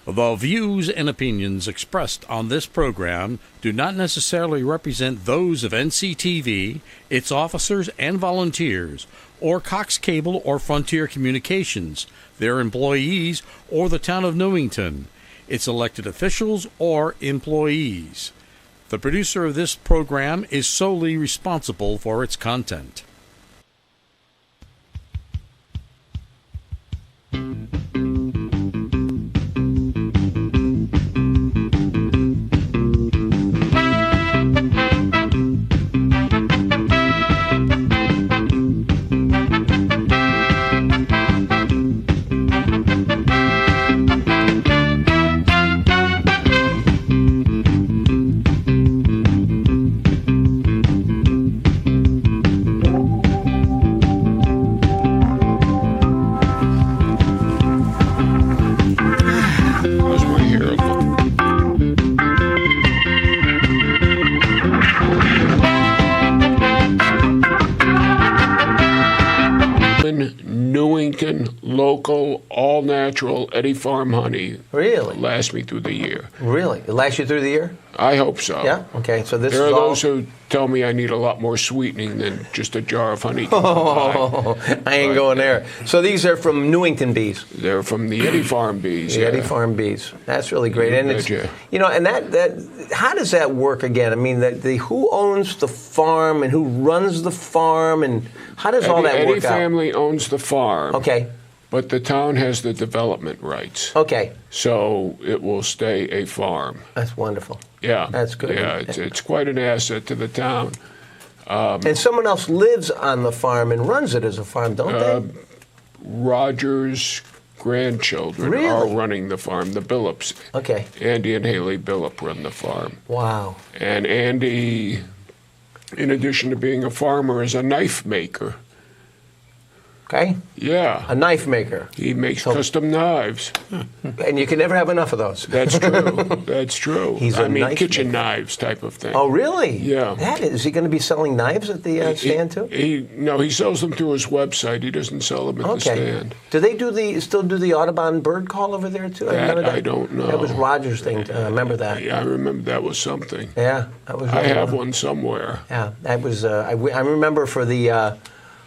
The views and opinions expressed on this program do not necessarily represent those of NCTV, its officers and volunteers, or Cox Cable or Frontier Communications, their employees, or the town of Newington, its elected officials or employees. The producer of this program is solely responsible for its content. Newington, local, all-natural Eddie Farm honey. Really? Last me through the year. Really? It lasts you through the year? I hope so. Yeah? Okay, so this There is are all... those who tell me I need a lot more sweetening than just a jar of honey. Oh, I ain't going there. So these are from Newington bees? They're from the Eddie Farm bees. The Eddie Farm bees. That's really great. And it's, you know, and that how does that work again? I mean, who owns the farm and who runs the farm and how does all that work out? Eddie family owns the farm. Okay. But the town has the development rights. Okay. So it will stay a farm. That's wonderful. Yeah. That's good. Yeah, it's quite an asset to the town. And someone else lives on the farm and runs it as a farm, don't they? Roger's grandchildren are running the farm, the Billups. Okay. Andy and Haley Billup run the farm. Wow. And Andy, in addition to being a farmer, is a knife maker. Okay. Yeah. A knife maker. He makes custom knives. And you can never have enough of those. That's true. That's true. He's a knife kitchen maker. Knives type of thing. Oh, really? Yeah. Is he going to be selling knives at the stand too? No, he sells them through his website. He doesn't sell them at the stand. Do they still do the Audubon bird call over there too? I don't know. That was Roger's thing. I remember that. Yeah, I remember that was something. Yeah, that was. I have one somewhere. Yeah, that was. I remember for the.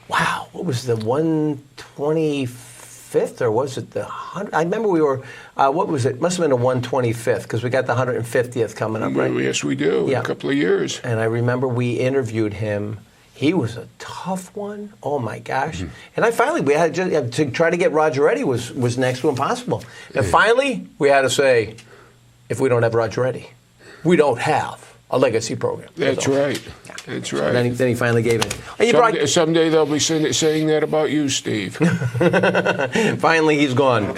Wow, what was the 125th or was it the 100? I remember we were. What was it? Must have been the 125th because we got the 150th coming up, right? Yes, we do. Yeah. In a couple of years. And I remember we interviewed him. He was a tough one. Oh my gosh! Mm-hmm. And we had to try to get Roger Eddy was next to impossible. And finally, we had to say, if we don't have Roger Eddy, we don't have a legacy program. That's right. That's right. So then he finally gave it. Someday they'll be saying that about you, Steve. Finally, he's gone.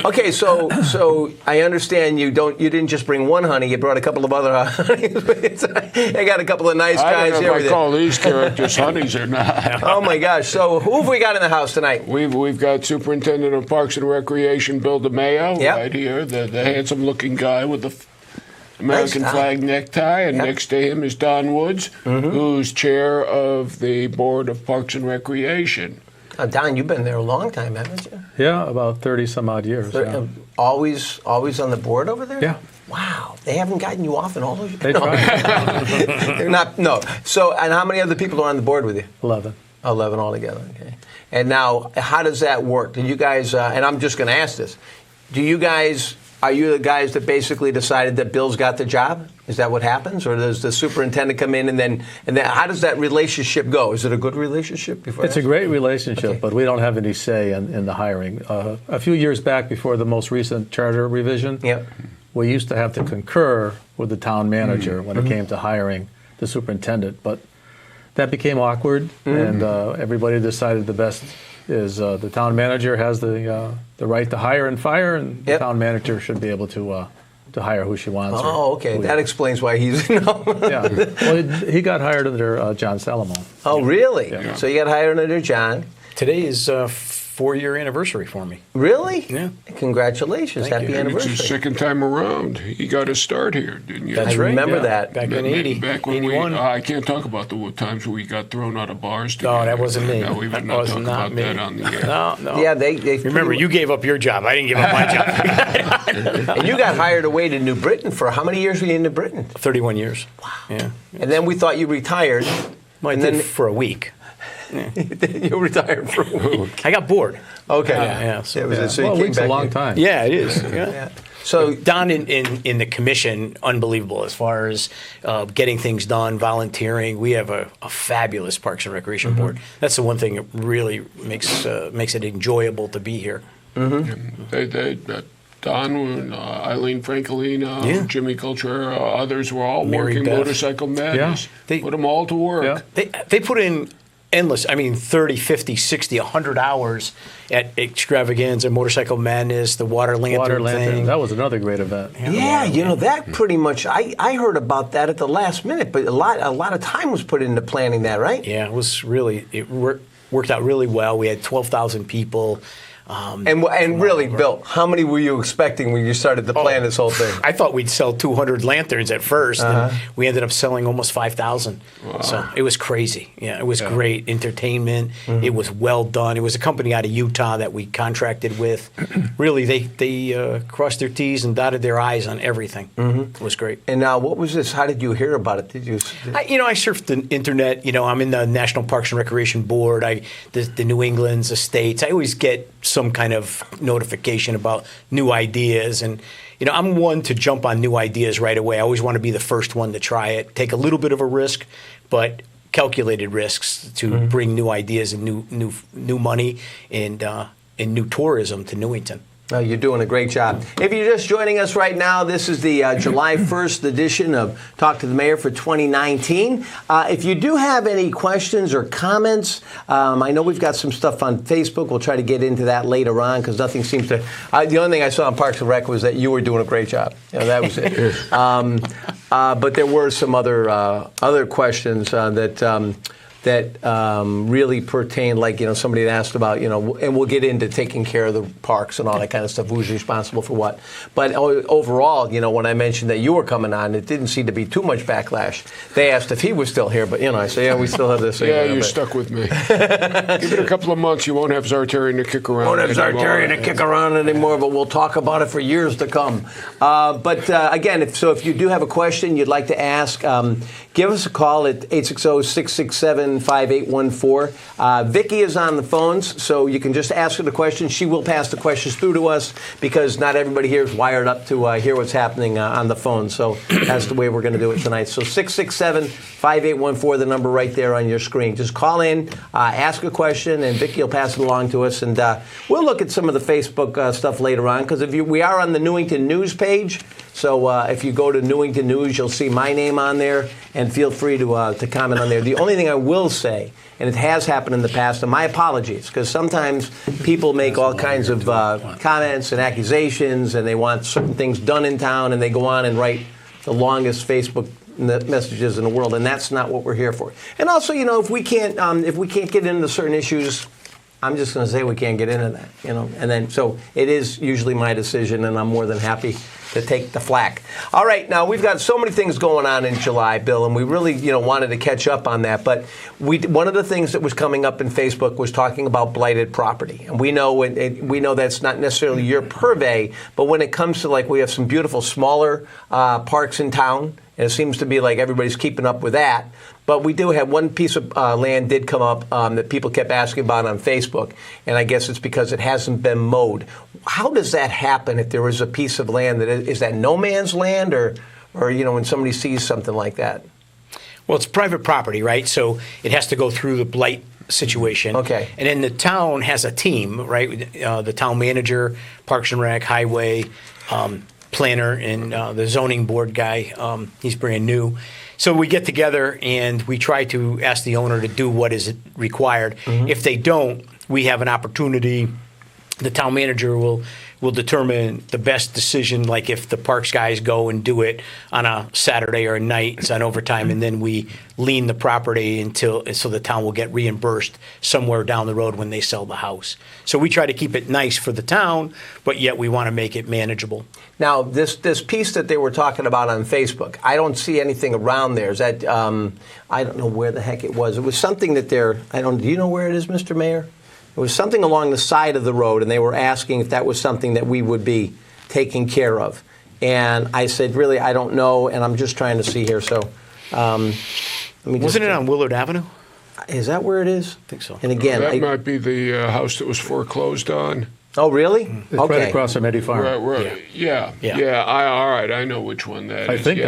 Okay, so I understand you didn't just bring one honey. You brought a couple of other honeys. I got a couple of nice guys I don't here. know if I call these characters honeys or not. Oh my gosh! So who have we got in the house tonight? We've got Superintendent of Parks and Recreation Bill DeMayo right here, the handsome-looking guy with the American flag necktie, and next to him is Don Woods, who's chair of the Board of Parks and Recreation. Don, you've been there a long time, haven't you? Yeah, about 30-some-odd years. Yeah. Always on the board over there? Yeah. Wow, they haven't gotten you off in all those years? They try. They're not, no. So, and how many other people are on the board with you? 11. 11 altogether, okay. And now, how does that work? Do you guys, and I'm just going to ask this, are you the guys that basically decided that Bill's got the job? Is that what happens? Or does the superintendent come in and then how does that relationship go? Is it a good relationship? It's a great relationship, but we don't have any say in the hiring. A few years back, before the most recent charter revision, we used to have to concur with the town manager when it came to hiring the superintendent. But that became awkward, and everybody decided the best is the town manager has the right to hire and fire, and the town manager should be able to hire who she wants. Oh, okay. That explains why he's no. Yeah. Well, he got hired under John Salomon. Oh, really? Yeah. So you got hired under John. Today is 4-year anniversary for me. Really? Yeah. Congratulations. Happy anniversary. It's his second time around. He got his start here, didn't you? That's I right. remember that. Back in 80, Back when 81. I can't talk about the times we got thrown out of bars together. No, that wasn't me. No, we That would not was talk not about me. that on the air. No. Yeah, they Remember, you gave up your job. I didn't give up my job. and you got hired away to New Britain for how many years were you in New Britain? 31 years. Wow. Yeah. And then we thought you retired. Well, I and did then for a week. you retired for a week. I got bored. Okay. Yeah. So, you Well, a came week's a back long in. time. Yeah, it is. Yeah. So Don in the commission, unbelievable as far as getting things done, volunteering. We have a fabulous Parks and Recreation Board. That's the one thing that really makes it enjoyable to be here. Don, Eileen Francolina, Yeah. Jimmy Coltrera, others were all Mary working Beth. Motorcycle Madness. Yeah. They- Put them all to work. Yeah. They put in endless, 30, 50, 60, 100 hours at Extravaganza, Motorcycle Madness, the Water Lantern Water Lantern. thing. That was another great event. yeah, that pretty much. I heard about that at the last minute, but a lot of time was put into planning that, right? Yeah, it was really, worked out really well. We had 12,000 people. And really, Bill, how many were you expecting when you started to plan this whole thing? I thought we'd sell 200 lanterns at first, and we ended up selling almost 5,000. Wow. So it was crazy. Yeah, it was great entertainment. It was well done. It was a company out of Utah that we contracted with. Really, they crossed their T's and dotted their I's on everything. It was great. And now, what was this? How did you hear about it? Did you? I surfed the internet. I'm in the National Parks and Recreation Board. The New England's, the states. I always get some kind of notification about new ideas, and I'm one to jump on new ideas right away. I always want to be the first one to try it. Take a little bit of a risk, but calculated risks to bring new ideas and new money and new tourism to Newington. Oh, you're doing a great job. If you're just joining us right now, this is the July 1st edition of Talk to the Mayor for 2019. If you do have any questions or comments, I know we've got some stuff on Facebook. We'll try to get into that later on because nothing seems to... the only thing I saw on Parks and Rec was that you were doing a great job. That was it. But there were some other questions that really pertain, like, somebody had asked about, and we'll get into taking care of the parks and all that kind of stuff, who's responsible for what. But overall, when I mentioned that you were coming on, it didn't seem to be too much backlash. They asked if he was still here, but, I say, yeah, we still have this thing. Yeah, you're stuck with me. Give it a couple of months, you won't have Zartarian to kick around. Won't have Zartarian to kick around anymore, but we'll talk about it for years to come. But again, if you do have a question you'd like to ask, give us a call at 860-667-5814. Vicki is on the phones, so you can just ask her the question. She will pass the questions through to us because not everybody here is wired up to hear what's happening on the phone. So that's the way we're going to do it tonight. So 667-5814, the number right there on your screen. Just call in, ask a question, and Vicki will pass it along to us. And we'll look at some of the Facebook stuff later on because we are on the Newington News page. So if you go to Newington News, you'll see my name on there, and feel free to comment on there. The only thing I will say, and it has happened in the past, and my apologies, because sometimes people make all kinds of comments and accusations, and they want certain things done in town, and they go on and write the longest Facebook messages in the world, and that's not what we're here for. And also, if we can't get into certain issues, I'm just going to say we can't get into that, And then, so it is usually my decision, and I'm more than happy to take the flack. All right, now we've got so many things going on in July, Bill, and we really, wanted to catch up on that. But one of the things that was coming up in Facebook was talking about blighted property, and we know that's not necessarily your purvey, but when it comes to we have some beautiful smaller parks in town, and it seems to be like everybody's keeping up with that. But we do have one piece of land did come up that people kept asking about on Facebook, and I guess it's because it hasn't been mowed. How does that happen if there is a piece of land is that no man's land, or when somebody sees something like that? Well, it's private property, right? So it has to go through the blight situation. Okay. And then the town has a team, right? The town manager, Parks and Rec, Highway, planner, and the zoning board guy. He's brand new. So we get together and we try to ask the owner to do what is required. If they don't, we have an opportunity. The town manager will we'll determine the best decision, like if the parks guys go and do it on a Saturday or a night, it's on overtime, and then we lien the property so the town will get reimbursed somewhere down the road when they sell the house. So we try to keep it nice for the town, but yet we want to make it manageable. Now, this piece that they were talking about on Facebook, I don't see anything around there. Is that, I don't know where the heck it was. It was something that do you know where it is, Mr. Mayor? It was something along the side of the road, and they were asking if that was something that we would be taking care of. And I said, really, I don't know, and I'm just trying to see here. So, let me Wasn't it on Willard Avenue? Is that where it is? I think so. And again, that might be the house that was foreclosed on. Oh, really? It's right across from Eddie Farm. Right. Yeah. All right. I know which one that is. I think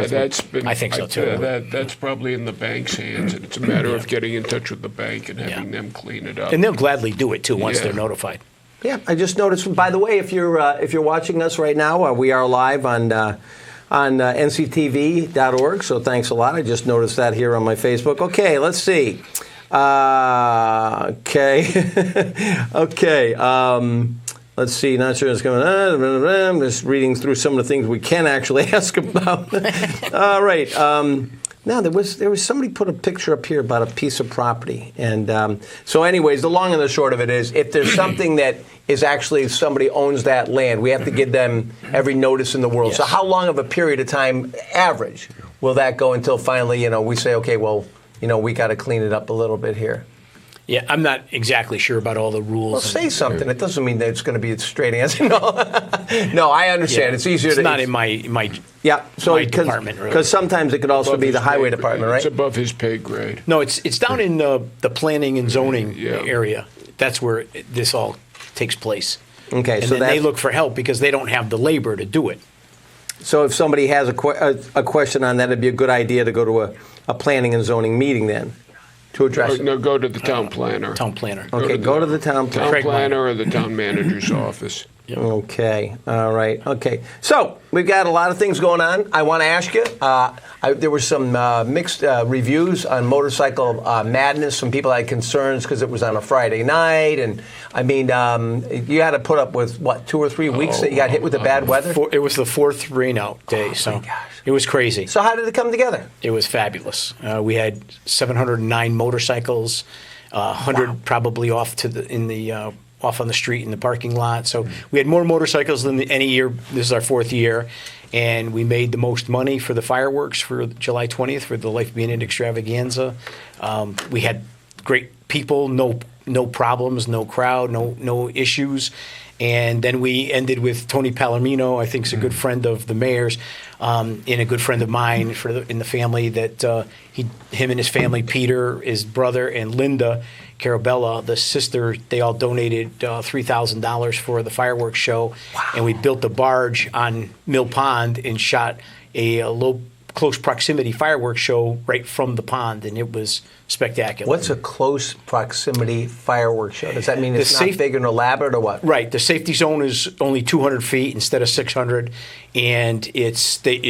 I think so too. That's probably in the bank's hands, and it's a matter of getting in touch with the bank and having them clean it up. And they'll gladly do it too once they're notified. Yeah, I just noticed. By the way, if you're watching us right now, we are live on NCTV.org. So thanks a lot. I just noticed that here on my Facebook. Okay, let's see. Okay. Let's see. Not sure it's going. I'm just reading through some of the things we can actually ask about. All right. Now there was somebody put a picture up here about a piece of property, and so anyways, the long and the short of it is, if there's something that is actually somebody owns that land, we have to give them every notice in the world. Yes. So how long of a period of time, average, will that go until finally, we say, okay, well, we got to clean it up a little bit here? Yeah, I'm not exactly sure about all the rules. Well, say something. It doesn't mean that it's going to be a straight answer. No, I understand. Yeah. It's easier. It's not in my department, really. Because sometimes it could also be the highway department, right? It's above his pay grade. No, it's down in the planning and zoning area. That's where this all takes place. Okay, and so then they look for help because they don't have the labor to do it. So if somebody has a question on that, it'd be a good idea to go to a planning and zoning meeting then. To address it. No, go to the town planner. Town planner. Okay, go to the town planner. Town planner or the town manager's office. Yep. Okay, all right, okay. So we've got a lot of things going on. I want to ask you, there were some mixed reviews on Motorcycle Madness. Some people had concerns because it was on a Friday night. And I mean, you had to put up with, what, 2 or 3 weeks that you got hit with the bad weather? It was the 4th rain-out day, so my gosh. It was crazy. So how did it come together? It was fabulous. We had 709 motorcycles, 100 probably off on the street in the parking lot. So we had more motorcycles than any year. This is our 4th year. And we made the most money for the fireworks for July 20th for the Life Being It extravaganza. We had great people, no problems, no crowd, no issues. And then we ended with Tony Palomino, I think is a good friend of the mayor's, and a good friend of mine in the family that him and his family, Peter, his brother, and Linda Carabella, the sister, they all donated $3,000 for the fireworks show. Wow. And we built a barge on Mill Pond and shot a close proximity fireworks show right from the pond, and it was spectacular. What's a close proximity fireworks show? Does that mean it's not big and elaborate or what? Right. The safety zone is only 200 feet instead of 600, and it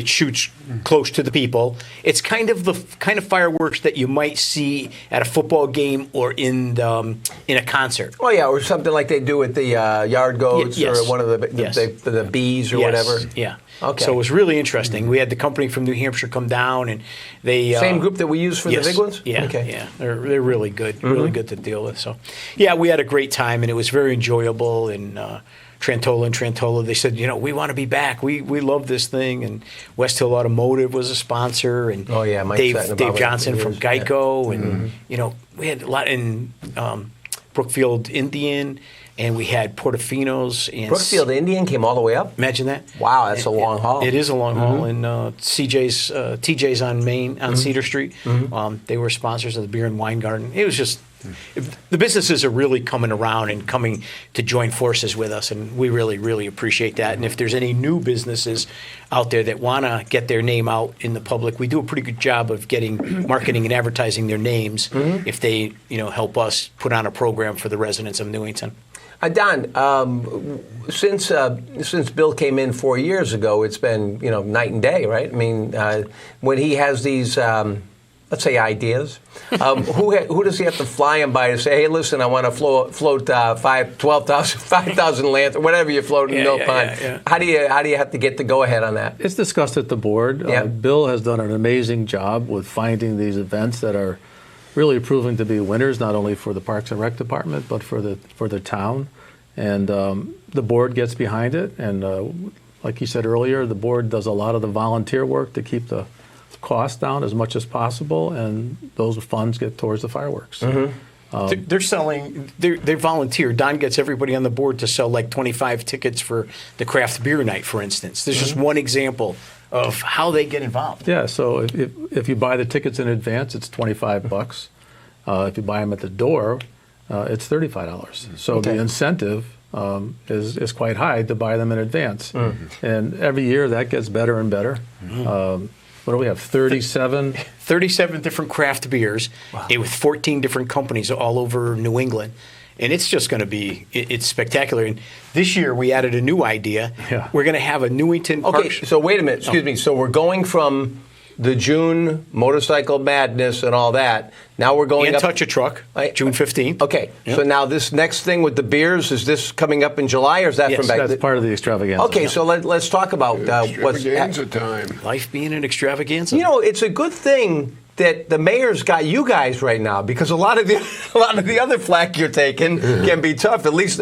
shoots close to the people. It's kind of the kind of fireworks that you might see at a football game or in a concert. Oh yeah, or something like they do at the yard goats or one of the bees or whatever. Yeah. Okay. So it was really interesting. We had the company from New Hampshire come down, and they same group that we use for the big ones. Yeah. Okay. Yeah. They're really good. Really good to deal with. So, yeah, we had a great time, and it was very enjoyable. And Trantola, they said, we want to be back. We love this thing. And West Hill Automotive was a sponsor, and Dave Johnson from Geico, and we had a lot in Brookfield Indian. And we had Portofino's. And Brookfield Indian came all the way up? Imagine that. Wow, that's a long haul. It is a long haul. And TJ's on Main, on Cedar Street. They were sponsors of the Beer and Wine Garden. It was just, the businesses are really coming around and coming to join forces with us. And we really, really appreciate that. And if there's any new businesses out there that want to get their name out in the public, we do a pretty good job of getting marketing and advertising their names if they, help us put on a program for the residents of Newington. Don, since Bill came in 4 years ago, it's been night and day, right? I mean, when he has these let's say ideas, who does he have to fly him by to say, hey, listen, I want to float 5,000 lanterns, or whatever you float in Mill Pond. Yeah. How do you have to get the go-ahead on that? It's discussed at the board. Bill has done an amazing job with finding these events that are really proving to be winners, not only for the Parks and Rec Department, but for the town. And the board gets behind it. And like you said earlier, the board does a lot of the volunteer work to keep the costs down as much as possible, and those funds get towards the fireworks. They're selling. They volunteer. Don gets everybody on the board to sell like 25 tickets for the craft beer night, for instance. There's just one example of how they get involved. Yeah. So if you buy the tickets in advance, it's $25. If you buy them at the door, it's $35. So the incentive is quite high to buy them in advance, and every year that gets better and better. What do we have? 37 different craft beers with 14 different companies all over New England. And it's just going to be, it's spectacular. And this year we added a new idea. Yeah. We're going to have a Newington Park. Okay, so wait a minute. Excuse me. So we're going from the June motorcycle madness and all that. Now we're going up. Touch a Truck, June 15th. Okay. Yep. So now this next thing with the beers, is this coming up in July, or is that from back? That's part of the extravaganza. Okay, so let's talk about what's time. Life being an extravaganza. You know, it's a good thing that the mayor's got you guys right now, because a lot of the other flack you're taking can be tough. At least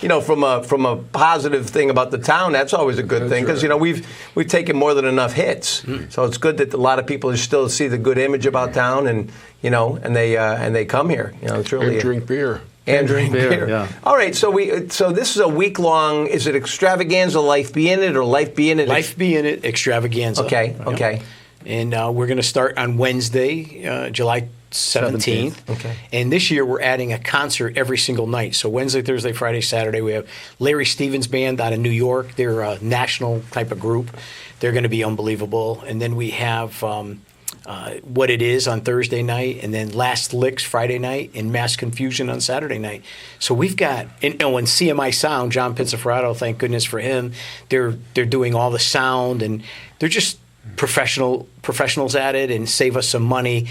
you know, from a positive thing about the town, that's always a good thing, because you know we've taken more than enough hits. So it's good that a lot of people still see the good image about town, and you know, and they come here. You know, it's really and drink beer. And drink beer. Yeah. All right, so this is a week long. Is it extravaganza? Life be in it, or life be in it? Life be in it extravaganza. Okay. Okay. And we're going to start on Wednesday, July 17th. Okay. And this year we're adding a concert every single night. So Wednesday, Thursday, Friday, Saturday, we have Larry Stevens Band out of New York. They're a national type of group. They're going to be unbelievable. And then we have What It Is on Thursday night, and then Last Licks Friday night, and Mass Confusion on Saturday night. So we've got, and CMI Sound, John Pizzaferato, thank goodness for him, they're doing all the sound, and they're just professionals at it, and save us some money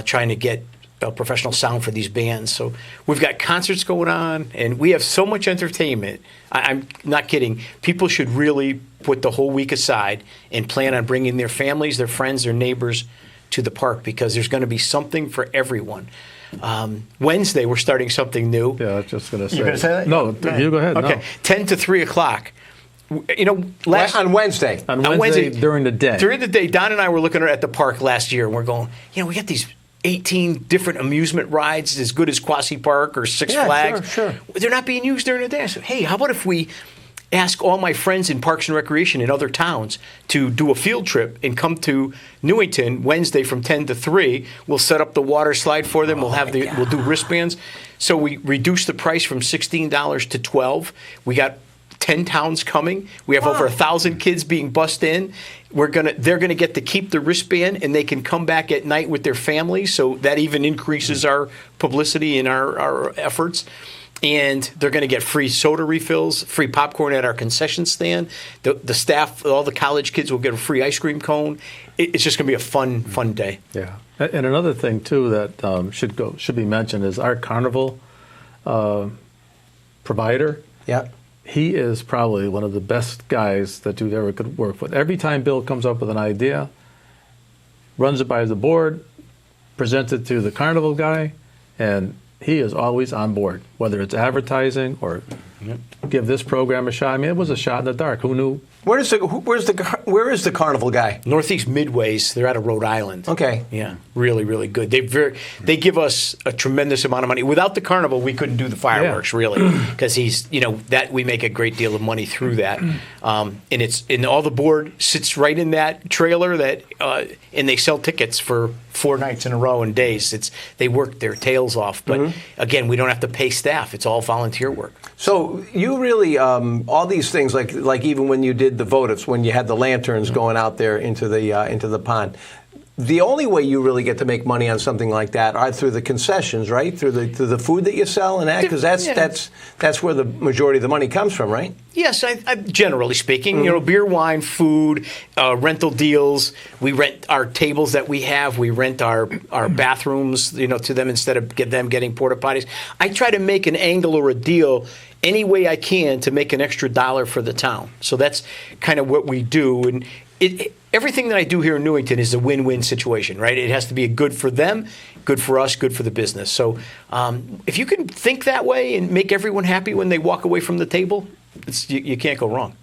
trying to get professional sound for these bands. So we've got concerts going on, and we have so much entertainment. I'm not kidding. People should really put the whole week aside and plan on bringing their families, their friends, their neighbors to the park, because there's going to be something for everyone. Wednesday, we're starting something new. Yeah, I was just going to say. You're going to say that? No, you go ahead. Okay, no. 10 to 3 o'clock. You know, on Wednesday. On Wednesday during the day. During the day, Don and I were looking at the park last year, and we're going, you know, we got these 18 different amusement rides as good as Quasi Park or Six Flags. Sure. They're not being used during the day. I said, hey, how about if we ask all my friends in Parks and Recreation in other towns to do a field trip and come to Newington Wednesday from 10 to 3. We'll set up the water slide for them. We'll do wristbands. So we reduced the price from $16 to $12. We got 10 towns coming. We have over 1,000 kids being bussed in. They're gonna get to keep the wristband, and they can come back at night with their families. So that even increases our publicity and our efforts. And they're going to get free soda refills, free popcorn at our concession stand. The staff, all the college kids will get a free ice cream cone. It's just going to be a fun day. Yeah. And another thing, too, that should be mentioned is our carnival provider. Yeah. He is probably one of the best guys that you ever could work with. Every time Bill comes up with an idea, runs it by the board, presents it to the carnival guy, and he is always on board, whether it's advertising or give this program a shot. I mean, it was a shot in the dark. Who knew? Where is the carnival guy? Northeast Midways. They're out of Rhode Island. Okay. Yeah, really, really good. They give us a tremendous amount of money. Without the carnival, we couldn't do the fireworks really, because we make a great deal of money through that. And all the board sits right in that trailer and they sell tickets for 4 nights in a row and days. They work their tails off, but again, we don't have to pay staff. It's all volunteer work. So you really all these things, like even when you did the votives, when you had the lanterns going out there into the pond, the only way you really get to make money on something like that are through the concessions, right? Through the food that you sell and that, because that's where the majority of the money comes from, right? Yes, I generally speaking, beer, wine, food, rental deals. We rent our tables that we have. We rent our bathrooms, to them instead of them getting porta potties. I try to make an angle or a deal any way I can to make an extra dollar for the town. So that's kind of what we do, and everything that I do here in Newington is a win-win situation, right? It has to be good for them, good for us, good for the business. So if you can think that way and make everyone happy when they walk away from the table, you can't go wrong.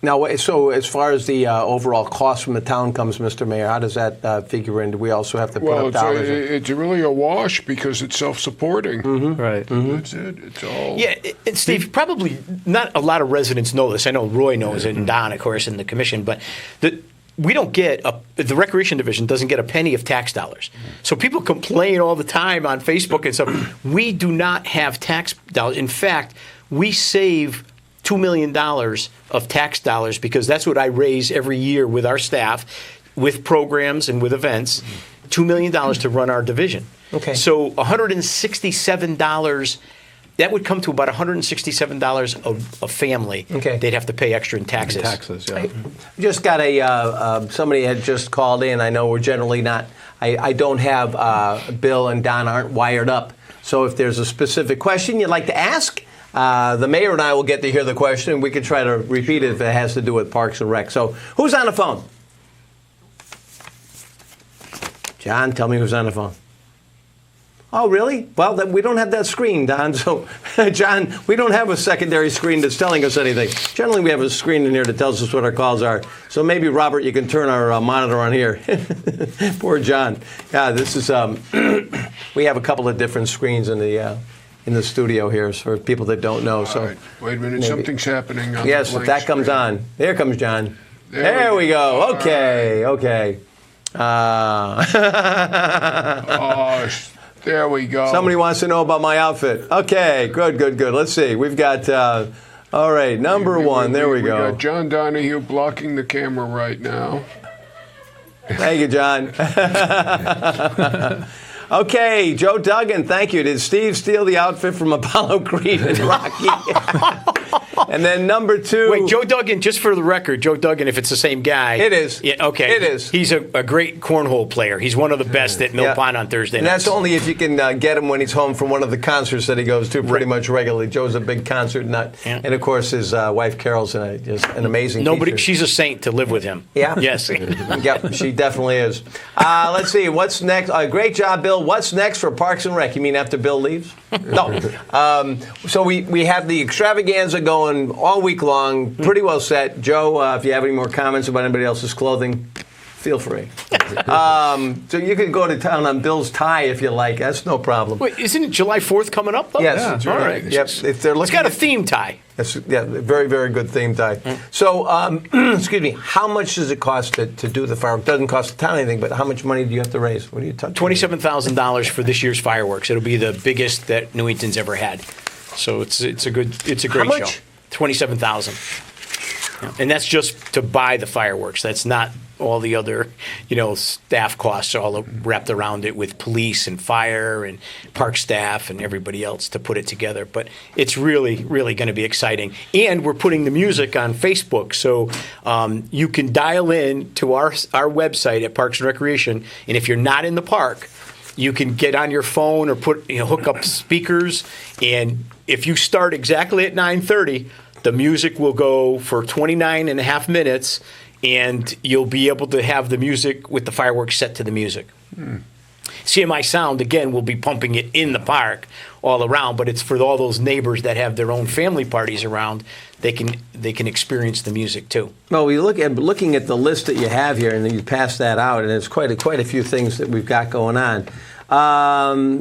Now, so as far as the overall cost from the town comes, Mr. Mayor, how does that figure in? Do we also have to put up dollars? It's really a wash because it's self-supporting. Right. That's it. It's all. Yeah, and Steve, probably not a lot of residents know this. I know Roy knows it, and Don, of course, in the commission, but we don't get the Recreation Division doesn't get a penny of tax dollars. So people complain all the time on Facebook and stuff. We do not have tax dollars. In fact, we save $2 million of tax dollars because that's what I raise every year with our staff, with programs and with events, $2 million to run our division. Okay. So $167, that would come to about $167 a family. Okay. They'd have to pay extra in taxes. I just got somebody had just called in. I know we're generally not, I don't have, Bill and Don aren't wired up. So if there's a specific question you'd like to ask, the mayor and I will get to hear the question, and we can try to repeat it if it has to do with Parks and Rec. So who's on the phone? John, tell me who's on the phone. Oh, really? Well, we don't have that screen, Don. So, John, we don't have a secondary screen that's telling us anything. Generally, we have a screen in here that tells us what our calls are. So maybe, Robert, you can turn our monitor on here. Poor John. Yeah, this is, we have a couple of different screens in the studio here for people that don't know. So, right. Wait a minute, maybe. Something's happening on yes, the if that comes screen. On. There comes John. There we go. Okay, right. Okay. There we go. Somebody wants to know about my outfit. Okay, good. Let's see. We've got, all right, number one. There we go. We got John Donahue blocking the camera right now. Thank you, John. Okay, Joe Duggan, thank you. Did Steve steal the outfit from Apollo Creed and Rocky? And then number two. Wait, Joe Duggan, just for the record, Joe Duggan, if it's the same guy. It is. Yeah, okay. It is. He's a great cornhole player. He's one of the best at Mill Pond on Thursday nights. And that's only if you can get him when he's home from one of the concerts that he goes to pretty much regularly. Joe's a big concert nut. Yeah. And, of course, his wife Carol's just an amazing teacher. She's a saint to live with him. Yeah? Yes. Yep, she definitely is. Let's see. What's next? Great job, Bill. What's next for Parks and Rec? You mean after Bill leaves? No. So we have the extravaganza going all week long, pretty well set. Joe, if you have any more comments about anybody else's clothing, feel free. So you can go to town on Bill's tie if you like. That's no problem. Wait, isn't July 4th coming up, though? Yes. Yeah, that's all right. Yep. If they're looking, it's got a theme tie. Very, very good theme tie. So, excuse me, how much does it cost to do the fireworks? It doesn't cost the town anything, but how much money do you have to raise? What are you talking about? $27,000 for this year's fireworks. It'll be the biggest that Newington's ever had. So it's a great how much? show. $27,000. And that's just to buy the fireworks. That's not all the other, staff costs all wrapped around it with police and fire and park staff and everybody else to put it together. But it's really, really going to be exciting. And we're putting the music on Facebook, so you can dial in to our website at Parks and Recreation, and if you're not in the park, you can get on your phone or hook up speakers, and if you start exactly at 9:30, the music will go for 29 and a half minutes, and you'll be able to have the music with the fireworks set to the music. CMI Sound, again, will be pumping it in the park all around, but it's for all those neighbors that have their own family parties around. They can experience the music, too. Well, looking at the list that you have here, and then you pass that out, and it's quite a few things that we've got going on.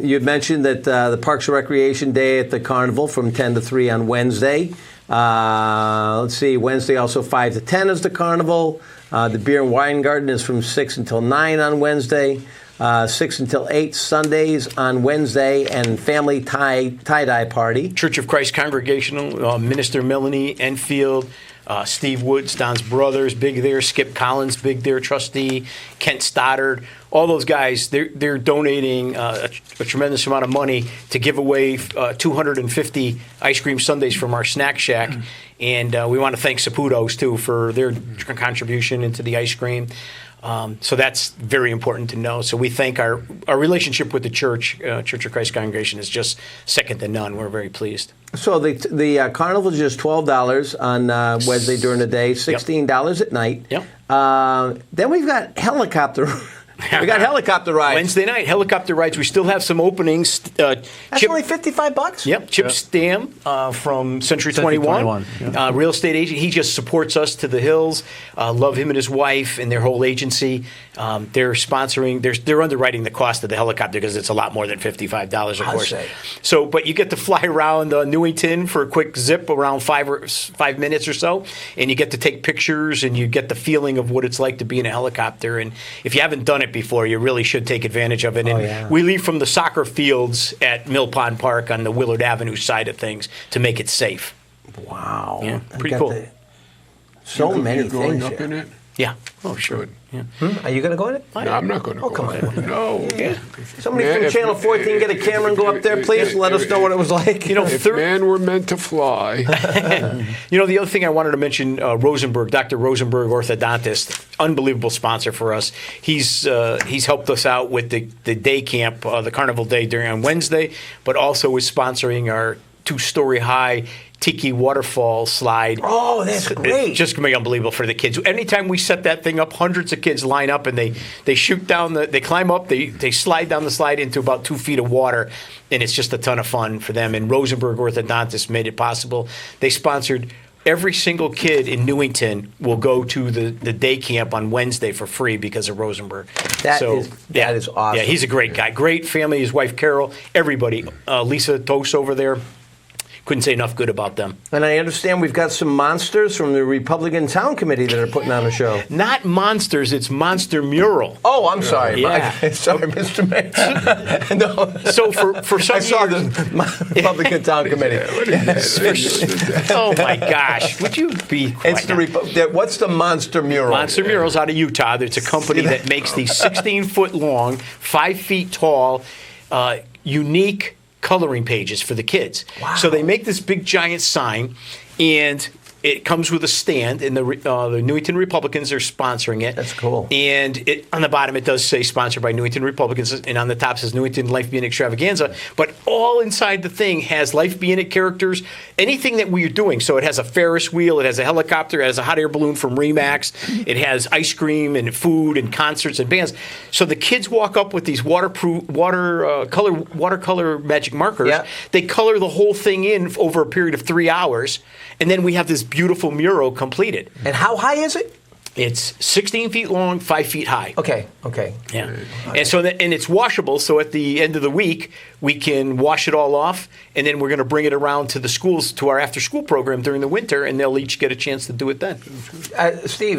You had mentioned that the Parks and Recreation Day at the Carnival from 10 to 3 on Wednesday. Let's see, Wednesday also 5 to 10 is the Carnival. The Beer and Wine Garden is from 6 until 9 on Wednesday. 6 until 8 Sundays on Wednesday, and family tie-dye party. Church of Christ Congregational, Minister Melanie Enfield, Steve Woods, Don's brothers, big there. Skip Collins, big there. Trustee Kent Stoddard, all those guys. They're donating a tremendous amount of money to give away 250 ice cream sundaes from our snack shack, and we want to thank Saputo's too for their contribution into the ice cream. So that's very important to know. So we think our relationship with the Church of Christ Congregation is just second to none. We're very pleased. So the carnival is just $12 on Wednesday during the day, $16 at night. Yep. Then we've got helicopter. We got helicopter rides. Wednesday night, helicopter rides. We still have some openings. That's only $55? Yep. Chip Stam from Century 21. Yeah. Real estate agent. He just supports us to the hills. Love him and his wife and their whole agency. They're sponsoring. They're underwriting the cost of the helicopter because it's a lot more than $55, of course. So, but you get to fly around Newington for a quick zip around 5 minutes or so, and you get to take pictures and you get the feeling of what it's like to be in a helicopter. And if you haven't done it before, you really should take advantage of it. And we leave from the soccer fields at Mill Pond Park on the Willard Avenue side of things to make it safe. Wow. Yeah, pretty cool. So many going things up in it? Yeah. Oh, sure. Yeah. Are you going to go in it? No, I'm not going to go. come on. No. Yeah. Somebody from Channel 14 get a camera and go up there, please. Let us know what it was like. If man were meant to fly. The other thing I wanted to mention, Rosenberg, Dr. Rosenberg, orthodontist, unbelievable sponsor for us. He's helped us out with the day camp, the Carnival Day on Wednesday, but also is sponsoring our 2-story high Tiki waterfall slide. Oh, that's great. It's just going to be unbelievable for the kids. Anytime we set that thing up, hundreds of kids line up and they shoot down they climb up, they slide down the slide into about 2 feet of water, and it's just a ton of fun for them. And Rosenberg Orthodontists made it possible. They sponsored every single kid in Newington will go to the day camp on Wednesday for free because of Rosenberg. That is awesome. Yeah, he's a great guy. Great family, his wife Carol, everybody. Lisa Toast over there. Couldn't say enough good about them. And I understand we've got some monsters from the Republican Town Committee that are putting on a show. Not monsters, it's Monster Mural. Oh, I'm sorry. Yeah. Sorry, Mr. Mayor. No. So for some I saw years, the Republican Town Committee. Oh my gosh, would you be quiet? It's what's the Monster Mural? Monster Mural's out of Utah. It's a company that makes these 16-foot long, 5 feet tall, unique coloring pages for the kids. Wow. So they make this big giant sign, and it comes with a stand, and the Newington Republicans are sponsoring it. That's cool. And on the bottom it does say sponsored by Newington Republicans, and on the top says Newington Life Be In Extravaganza. But all inside the thing has Life Be In It characters, anything that we are doing. So it has a Ferris wheel, it has a helicopter, it has a hot air balloon from Remax, it has ice cream and food and concerts and bands. So the kids walk up with these watercolor magic markers. Yeah. They color the whole thing in over a period of 3 hours, and then we have this beautiful mural completed. And how high is it? It's 16 feet long, 5 feet high. Okay. Yeah. And so and it's washable, so at the end of the week, we can wash it all off, and then we're going to bring it around to the schools, to our after-school program during the winter, and they'll each get a chance to do it then. Steve,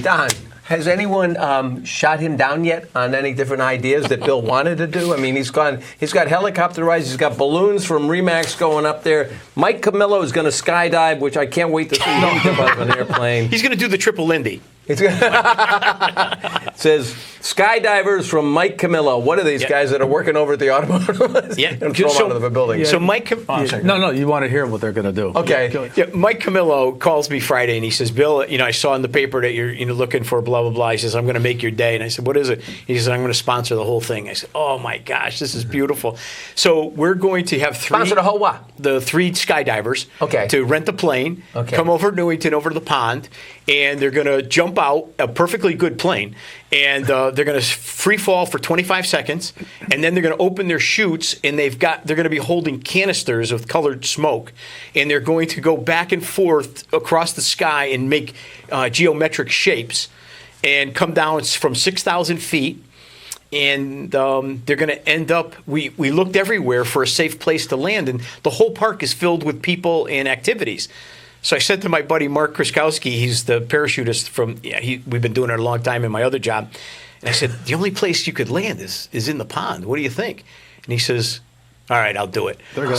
Don, has anyone shot him down yet on any different ideas that Bill wanted to do? I mean, he's got helicopter rides, he's got balloons from Remax going up there. Mike Camillo is going to skydive, which I can't wait to see him jump out of an airplane. He's going to do the triple Lindy. It says skydivers from Mike Camillo. What are these guys that are working over at the automotive? Yeah, and throw them out of the building. So Mike, No, you want to hear what they're going to do. Okay. Yeah, Mike Camillo calls me Friday and he says, "Bill, I saw in the paper that you're looking for blah blah blah." He says, "I'm going to make your day." And I said, "What is it?" He says, "I'm going to sponsor the whole thing." I said, "Oh my gosh, this is beautiful." So we're going to have sponsor the whole what? The 3 skydivers. Okay. To rent the plane. Okay. Come over to Newington, over to the pond, and they're going to jump out a perfectly good plane, and they're going to free fall for 25 seconds, and then they're going to open their chutes, and they're going to be holding canisters of colored smoke, and they're going to go back and forth across the sky and make geometric shapes, and come down from 6,000 feet. And they're going to end up, we looked everywhere for a safe place to land, and the whole park is filled with people and activities. So I said to my buddy Mark Kriskowski, he's the parachutist we've been doing it a long time in my other job, and I said, the only place you could land is in the pond. What do you think? And he says, all right, I'll do it. They're going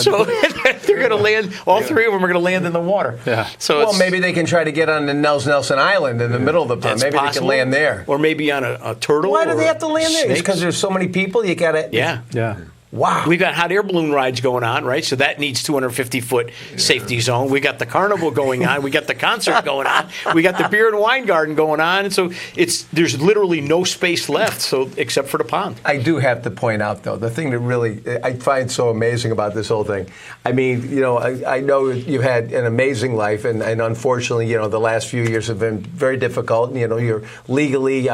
going to land. All three of them are going to land in the water. Yeah. So maybe they can try to get on the Nelson Island in the middle of the pond. Maybe they can land there, or maybe on a turtle. Why do they have to land there? It's because there's so many people. You got to. Yeah. Wow. We got hot air balloon rides going on, right? So that needs 250-foot safety zone. We got the carnival going on. We got the concert going on. We got the beer and wine garden going on. And so there's literally no space left, except for the pond. I do have to point out, though, the thing that really I find so amazing about this whole thing. I mean, I know you've had an amazing life, and unfortunately, the last few years have been very difficult. You're legally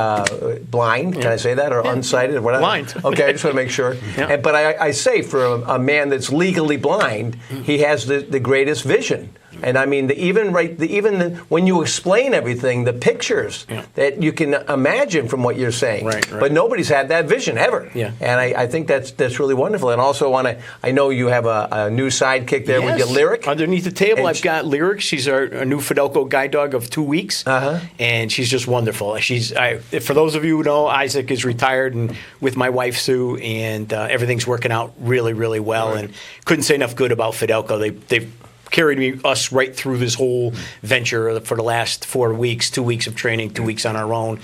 blind. Can I say that, or unsighted, or whatever? Blind. Okay, I just want to make sure. Yeah. But I say, for a man that's legally blind, he has the greatest vision. And I mean, when you explain everything, the pictures that you can imagine from what you're saying. Right. But nobody's had that vision ever. Yeah. And I think that's really wonderful. And also I know you have a new sidekick there with your Lyric. Underneath the table, I've got Lyric. She's our new Fidelco guide dog of 2 weeks. And she's just wonderful. For those of you who know, Isaac is retired and with my wife, Sue, and everything's working out really, really well. Right. And couldn't say enough good about Fidelco. They've carried us right through this whole venture for the last 4 weeks, 2 weeks of training, 2 weeks on our own.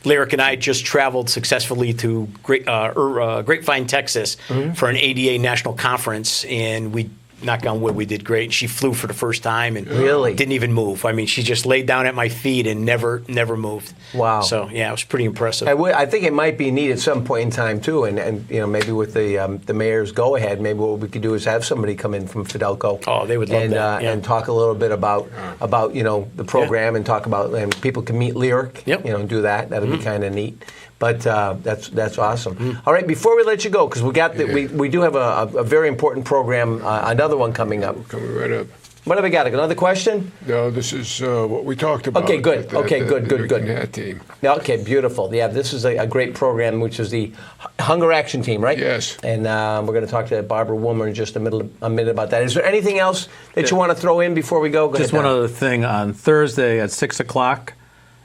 Lyric and I just traveled successfully to Grapevine, Texas for an ADA national conference, and we knock on wood, we did great. She flew for the first time and really didn't even move. I mean, she just laid down at my feet and never moved. Wow. So yeah, it was pretty impressive. I think it might be neat at some point in time too, and maybe with the mayor's go ahead, maybe what we could do is have somebody come in from Fidelco. Oh, they would love that. And talk a little bit about the program and talk about, and people can meet Lyric. Yep. And do that. That'd be kind of neat. But that's awesome. All right, before we let you go, because we do have a very important program, another one coming up. Coming right up. What have we got? Another question? No, this is what we talked about. Okay, good. Good. Hat team. Okay, beautiful. Yeah, this is a great program, which is the Hunger Action Team, right? Yes. And we're going to talk to Barbara Woolmer in just a minute about that. Is there anything else that you want to throw in before we go? Just one other thing. On Thursday at 6 o'clock,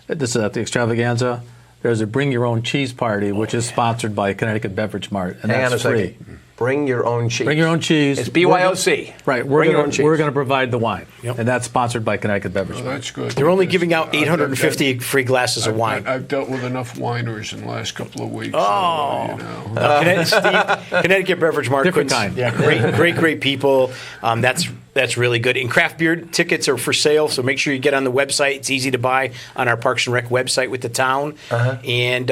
this is at the Extravaganza, there's a Bring Your Own Cheese party, which is sponsored by Connecticut Beverage Mart, and that's free. Bring your own cheese. Bring your own cheese. It's BYOC. Right. We're going to provide the wine, and that's sponsored by Connecticut Beverage Mart. That's good. They're only giving out 850 free glasses of wine. I've dealt with enough winers in the last couple of weeks. Oh. Connecticut Beverage Mart. Different kind. Yeah, great people. That's really good. And craft beer tickets are for sale, so make sure you get on the website. It's easy to buy on our Parks and Rec website with the town. And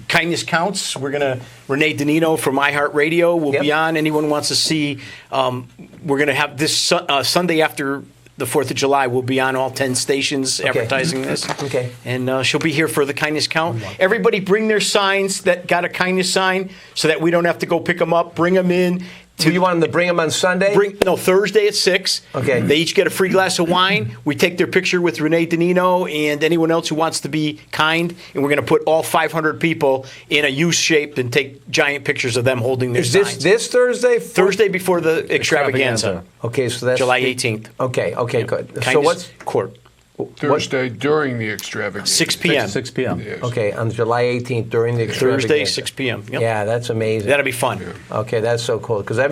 Kindness Counts. Renee Danino from iHeartRadio will be on. Anyone wants to see, we're going to have this Sunday after the 4th of July, we'll be on all 10 stations advertising this. Okay. And she'll be here for the Kindness Count. Everybody bring their signs that got a kindness sign so that we don't have to go pick them up. Bring them in. Do you want them to bring them on Sunday? Thursday at 6. Okay. They each get a free glass of wine. We take their picture with Renee Danino and anyone else who wants to be kind, and we're going to put all 500 people in a U shape and take giant pictures of them holding their signs. Is this Thursday? Thursday before the extravaganza. Okay, so that's July 18th. Okay, good. Kindness So what's Court? Thursday during the extravaganza. 6 p.m. 6 p.m. Yes. Okay, on July 18th during the extravaganza. Thursday, 6 p.m. Yep. Yeah, that's amazing. That'll be fun. Okay, that's so cool. Because I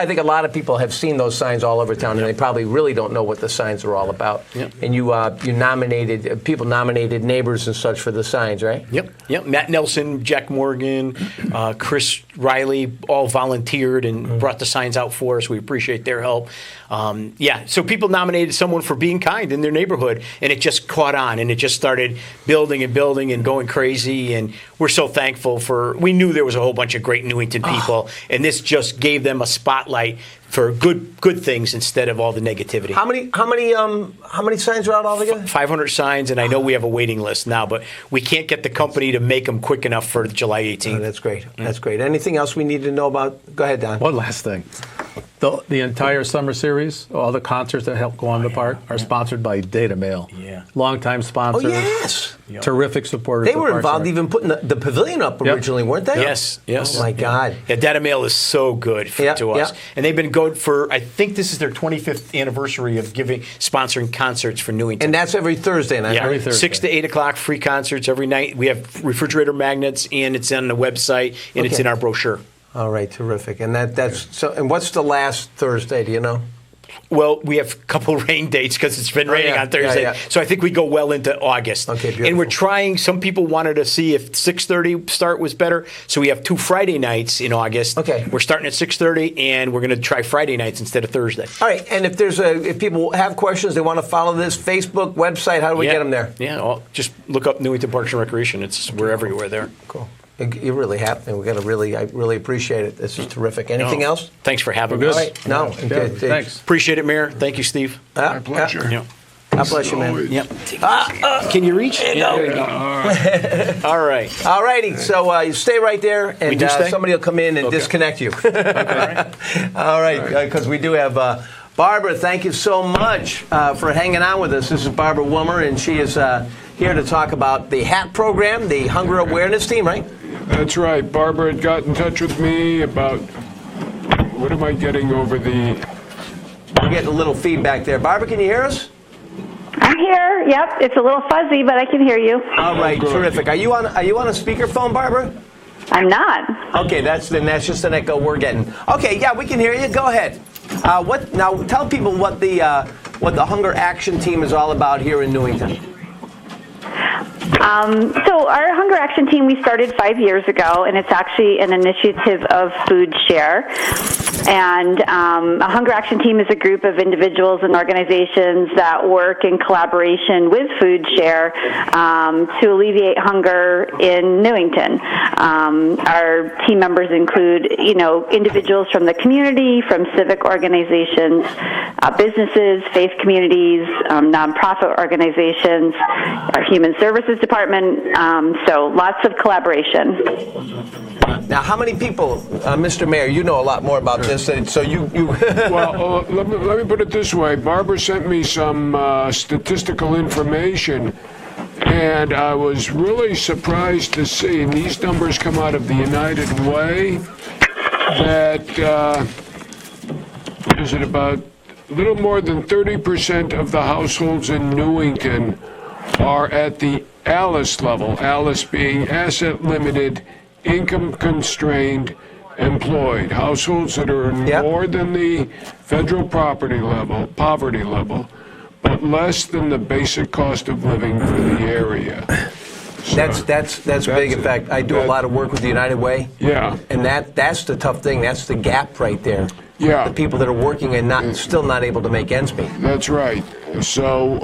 think a lot of people have seen those signs all over town, and they probably really don't know what the signs are all about. Yep. And you nominated neighbors and such for the signs, right? Yep. Matt Nelson, Jack Morgan, Chris Riley all volunteered and brought the signs out for us. We appreciate their help. So people nominated someone for being kind in their neighborhood, and it just caught on, and it just started building and going crazy, and we're so thankful we knew there was a whole bunch of great Newington people, and this just gave them a spotlight for good things instead of all the negativity. How many signs are out altogether? 500 signs, and I know we have a waiting list now, but we can't get the company to make them quick enough for July 18th. Oh, that's great. That's great. Anything else we need to know about? Go ahead, Don. One last thing. The entire summer series, all the concerts that help go on the park, are sponsored by Data Mail. Yeah. Longtime sponsors. Oh, yes. Terrific supporters. They were involved even putting the pavilion up originally, weren't they? Yes. Oh, my God. Yeah, Data Mail is so good to us. Yeah. And they've been good for, I think this is their 25th anniversary of sponsoring concerts for Newington. And that's every Thursday night. Yeah, every Thursday. 6 to 8 o'clock, free concerts every night. We have refrigerator magnets, and it's on the website, and it's in our brochure. All right, terrific. And that's so. And what's the last Thursday? Do you know? Well, we have a couple rain dates because it's been raining on Thursday. Yeah. So I think we go well into August. Okay, beautiful. And we're trying, some people wanted to see if 6:30 start was better. So we have 2 Friday nights in August. Okay. We're starting at 6:30 and we're going to try Friday nights instead of Thursday. All right, and if people have questions, they want to follow this Facebook website, how do we get them there? Yeah, just look up Newington Parks and Recreation. We're everywhere there. Cool. You're really happy. I really appreciate it. This is terrific. Anything else? Thanks for having We're us. All right. No. Yeah, Good. thanks. Appreciate it, Mayor. Thank you, Steve. My pleasure. Yeah. God bless you, man. Always. Yep. Can you reach? There you go. All right. All righty. So you stay right there, and do stay? somebody will come in and disconnect you. All right, because we do have Barbara. Thank you so much for hanging on with us. This is Barbara Wummer, and she is here to talk about the HAT program, the Hunger Awareness Team, right? That's right. Barbara had got in touch with me about, what am I getting over the... We're getting a little feedback there. Barbara, can you hear us? I'm here. Yep, it's a little fuzzy, but I can hear you. All right, terrific. Are you on a speakerphone, Barbara? I'm not. Okay, that's just an echo we're getting. Okay, yeah, we can hear you. Go ahead. Now? Tell people what the Hunger Action Team is all about here in Newington. So our Hunger Action Team, we started 5 years ago, and it's actually an initiative of Food Share. And a Hunger Action Team is a group of individuals and organizations that work in collaboration with Food Share to alleviate hunger in Newington. Our team members include, individuals from the community, from civic organizations, businesses, faith communities, nonprofit organizations, our Human Services Department, so lots of collaboration. Now, how many people, Mr. Mayor, you know a lot more about this, so you... Well, let me put it this way. Barbara sent me some statistical information, and I was really surprised to see, and these numbers come out of the United Way, that is it about a little more than 30% of the households in Newington are at the ALICE level, ALICE being asset limited, income constrained, employed. Households that are more than the federal poverty level, but less than the basic cost of living for the area. So that's big. In fact, I do a lot of work with the United Way. Yeah. And that's the tough thing. That's the gap right there. Yeah. The people that are working and still not able to make ends meet. That's right. So,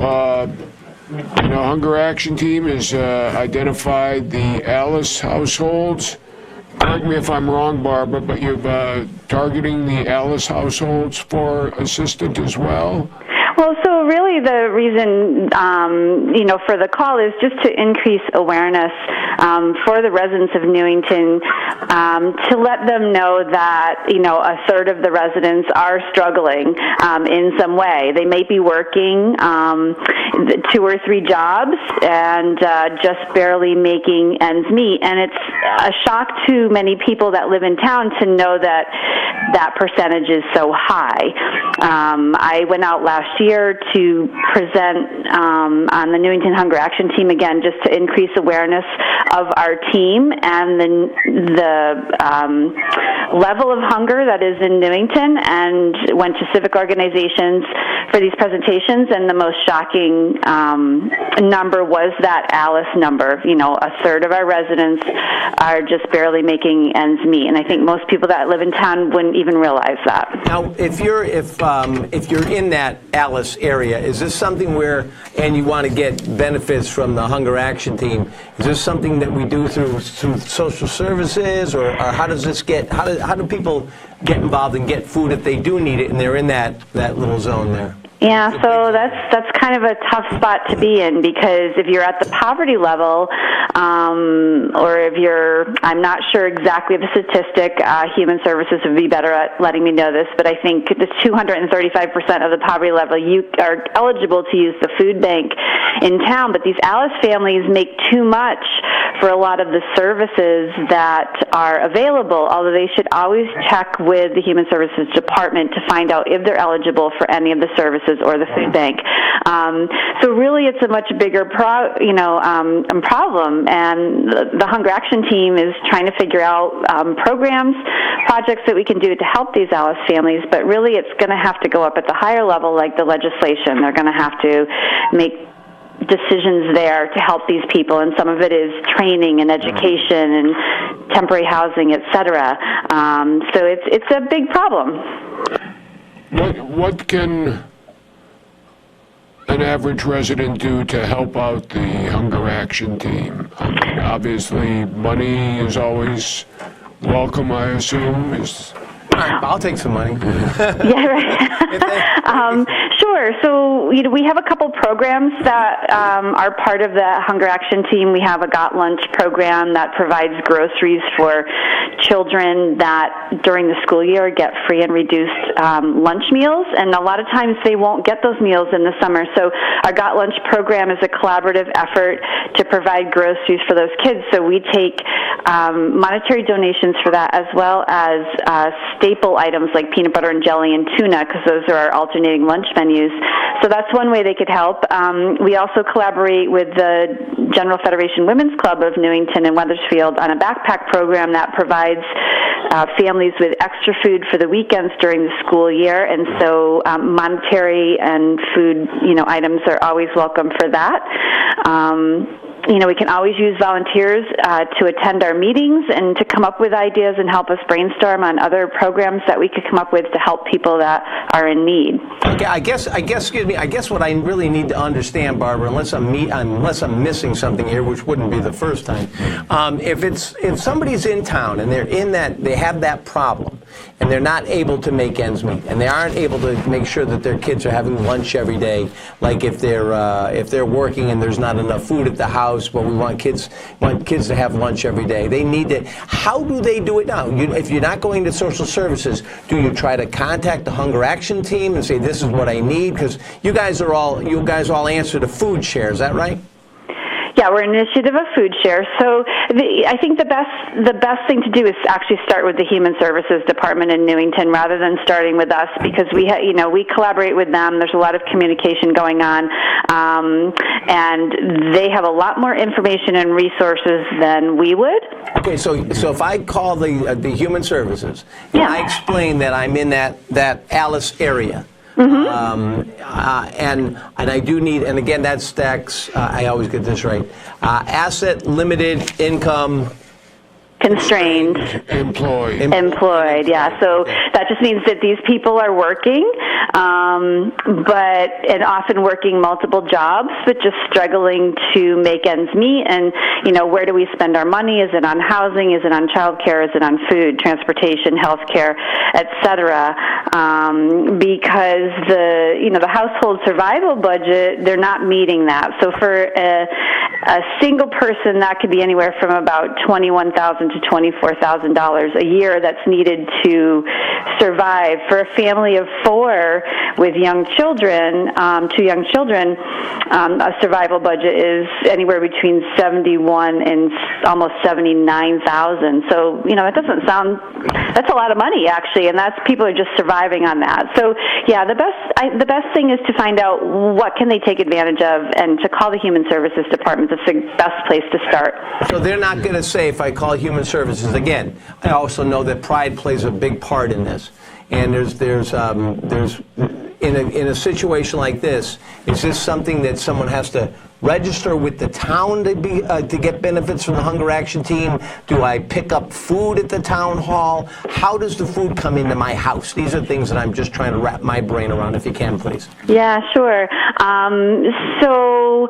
Hunger Action Team has identified the ALICE households. Correct me if I'm wrong, Barbara, but you're targeting the ALICE households for assistance as well? Well, so really the reason, for the call is just to increase awareness for the residents of Newington, to let them know that, a third of the residents are struggling in some way. They may be working 2 or 3 jobs and just barely making ends meet. And it's a shock to many people that live in town to know that that percentage is so high. I went out last year to present on the Newington Hunger Action Team again, just to increase awareness of our team and the level of hunger that is in Newington, and went to civic organizations for these presentations, and the most shocking number was that ALICE number. A third of our residents are just barely making ends meet, and I think most people that live in town wouldn't even realize that. Now, if you're in that ALICE area, is this something where, and you want to get benefits from the Hunger Action Team, is this something that we do through social services, or how does this how do people get involved and get food if they do need it and they're in that little zone there? Yeah, so that's kind of a tough spot to be in, because if you're at the poverty level, or if I'm not sure exactly the statistic, Human Services would be better at letting me know this, but I think the 235% of the poverty level, you are eligible to use the food bank in town, but these ALICE families make too much for a lot of the services that are available, although they should always check with the Human Services Department to find out if they're eligible for any of the services or the food bank. So really, it's a much bigger problem And the Hunger Action Team is trying to figure out programs, projects that we can do to help these Alice families, but really it's going to have to go up at the higher level, like the legislation. They're going to have to make decisions there to help these people, and some of it is training and education and temporary housing, et cetera. So it's a big problem. What can an average resident do to help out the Hunger Action Team? I mean, obviously, money is always welcome, I assume. I'll take some money. Yeah, right. Sure. So we have a couple programs that are part of the Hunger Action Team. We have a Got Lunch program that provides groceries for children that during the school year get free and reduced lunch meals, and a lot of times they won't get those meals in the summer. So our Got Lunch program is a collaborative effort to provide groceries for those kids. So we take monetary donations for that, as well as staple items like peanut butter and jelly and tuna, because those are our alternating lunch menus. So that's one way they could help. We also collaborate with the General Federation Women's Club of Newington and Wethersfield on a backpack program that provides families with extra food for the weekends during the school year, and so monetary and food items are always welcome for that. We can always use volunteers to attend our meetings and to come up with ideas and help us brainstorm on other programs that we could come up with to help people that are in need. Okay, I guess what I really need to understand, Barbara, unless I'm missing something here, which wouldn't be the first time, if somebody's in town and they have that problem, and they're not able to make ends meet, and they aren't able to make sure that their kids are having lunch every day, like if they're working and there's not enough food at the house, but we want kids to have lunch every day. They need to. How do they do it now? If you're not going to social services, do you try to contact the Hunger Action Team and say, this is what I need? Because you guys all answer to food share. Is that right? Yeah, we're an initiative of food share. So I think the best thing to do is actually start with the Human Services Department in Newington rather than starting with us, because we collaborate with them. There's a lot of communication going on, and they have a lot more information and resources than we would. Okay, so if I call the Human Services, and I explain that I'm in that Alice area. Mm-hmm. And I do need, and again, that's tax. I always get this right. Asset limited income. Constrained. Employed, yeah. So that just means that these people are working, and often working multiple jobs, but just struggling to make ends meet. And, where do we spend our money? Is it on housing? Is it on child care? Is it on food, transportation, health care, et cetera? Because the household survival budget, they're not meeting that. So for a single person, that could be anywhere from about $21,000 to $24,000 a year that's needed to survive. For a family of four with young children, 2 young children, a survival budget is anywhere between $71,000 and almost $79,000. So that's a lot of money actually, and people are just surviving on that. So yeah, the best thing is to find out what can they take advantage of and to call the Human Services Department. That's the best place to start. So they're not going to say, if I call Human Services, again, I also know that pride plays a big part in this. And there's in a situation like this, is this something that someone has to register with the town to get benefits from the Hunger Action Team? Do I pick up food at the town hall? How does the food come into my house? These are things that I'm just trying to wrap my brain around, if you can, please. Yeah, sure. So